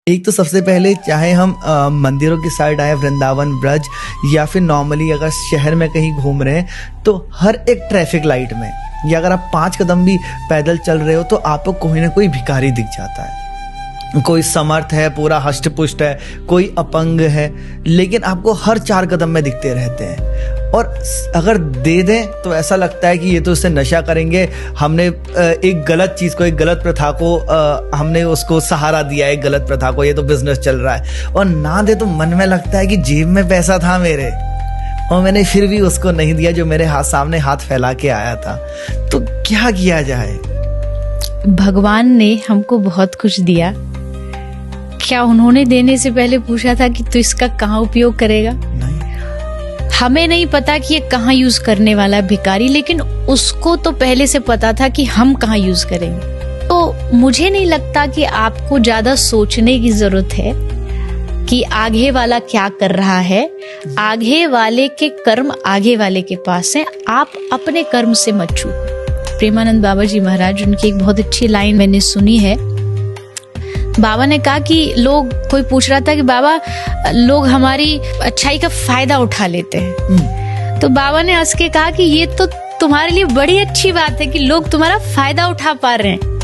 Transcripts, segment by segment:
एक तो सबसे पहले चाहे हम मंदिरों की साइड आए, वृंदावन, ब्रज, या फिर नॉर्मली अगर शहर में कहीं घूम रहे हैं तो हर एक ट्रैफिक लाइट में, या अगर आप 5 कदम भी पैदल चल रहे हो तो आपको कोई ना कोई भिखारी दिख जाता है। कोई समर्थ है, पूरा हष्ट पुष्ट है, कोई अपंग है, लेकिन आपको हर 4 कदम में दिखते रहते हैं। और अगर दे दें तो ऐसा लगता है कि ये तो उससे नशा करेंगे, हमने एक गलत चीज़ को, एक गलत प्रथा को हमने उसको सहारा दिया है, एक गलत प्रथा को, ये तो बिजनेस चल रहा है। और ना दे तो मन में लगता है कि जेब में पैसा था मेरे और मैंने फिर भी उसको नहीं दिया जो मेरे सामने हाथ फैला के आया था। तो क्या किया जाए? भगवान ने हमको बहुत कुछ दिया, क्या उन्होंने देने से पहले पूछा था कि तू इसका कहाँ उपयोग करेगा? नहीं। हमें नहीं पता कि ये कहाँ यूज करने वाला है भिखारी, लेकिन उसको तो पहले से पता था कि हम कहाँ यूज करेंगे। तो मुझे नहीं लगता कि आपको ज्यादा सोचने की जरूरत है कि आगे वाला क्या कर रहा है। आगे वाले के कर्म आगे वाले के पास हैं, आप अपने कर्म से मत चूको। प्रेमानंद बाबा जी महाराज, उनकी एक बहुत अच्छी लाइन मैंने सुनी है। बाबा ने कहा कि कोई पूछ रहा था कि बाबा लोग हमारी अच्छाई का फायदा उठा लेते हैं। तो बाबा ने हंस के कहा कि ये तो तुम्हारे लिए बड़ी अच्छी बात है कि लोग तुम्हारा फायदा उठा पा रहे हैं।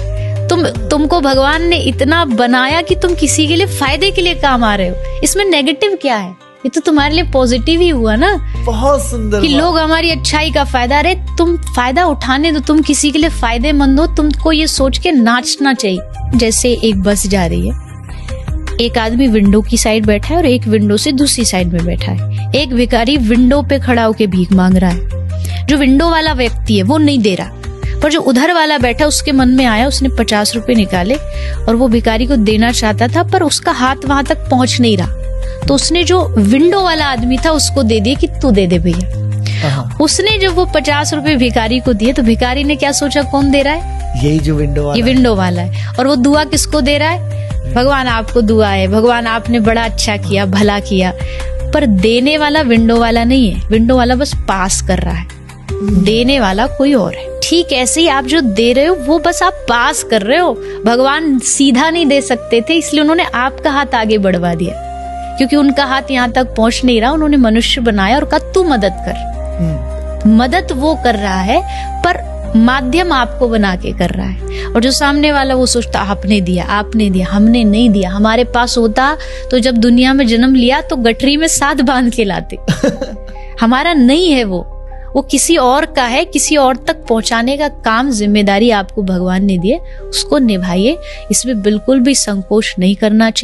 तुमको भगवान ने इतना बनाया कि तुम किसी के लिए फायदे के लिए काम आ रहे हो, इसमें नेगेटिव क्या है? ये तो तुम्हारे लिए पॉजिटिव ही हुआ ना। बहुत सुंदर कि लोग हमारी अच्छाई का फायदा, अरे तुम फायदा उठाने दो, तुम किसी के लिए फायदेमंद हो, तुमको ये सोच के नाचना चाहिए। जैसे एक बस जा रही है, एक आदमी विंडो की साइड बैठा है और एक विंडो से दूसरी साइड में बैठा है। एक भिखारी विंडो पे खड़ा होकर भीख मांग रहा है। जो विंडो वाला व्यक्ति है वो नहीं दे रहा, पर जो उधर वाला बैठा उसके मन में आया, उसने 50 रुपए निकाले और वो भिखारी को देना चाहता था, पर उसका हाथ वहां तक पहुंच नहीं रहा। तो उसने जो विंडो वाला आदमी था उसको दे दिया कि तू दे दे भैया। उसने जब वो 50 रुपए भिखारी को दिए तो भिखारी ने क्या सोचा, कौन दे रहा है? यही जो विंडो वाला, ये विंडो वाला है। और वो दुआ किसको दे रहा है? भगवान आपको दुआ है, भगवान आपने बड़ा अच्छा किया, भला किया। पर देने वाला विंडो वाला नहीं है, विंडो वाला बस पास कर रहा है, देने वाला कोई और है। ठीक ऐसे ही आप जो दे रहे हो वो बस आप पास कर रहे हो। भगवान सीधा नहीं दे सकते थे, इसलिए उन्होंने आपका हाथ आगे बढ़वा दिया, क्योंकि उनका हाथ यहाँ तक पहुंच नहीं रहा। उन्होंने मनुष्य बनाया और कहा तू मदद कर। मदद वो कर रहा है पर माध्यम आपको बना के कर रहा है। और जो सामने वाला वो सोचता आपने दिया, आपने दिया, हमने नहीं दिया। हमारे पास होता तो जब दुनिया में जन्म लिया तो गठरी में साथ बांध के लाते। हमारा नहीं है वो किसी और का है। किसी और तक पहुंचाने का काम, जिम्मेदारी आपको भगवान ने दी है, उसको निभाइए। इसमें बिल्कुल भी संकोच नहीं करना चाहिए।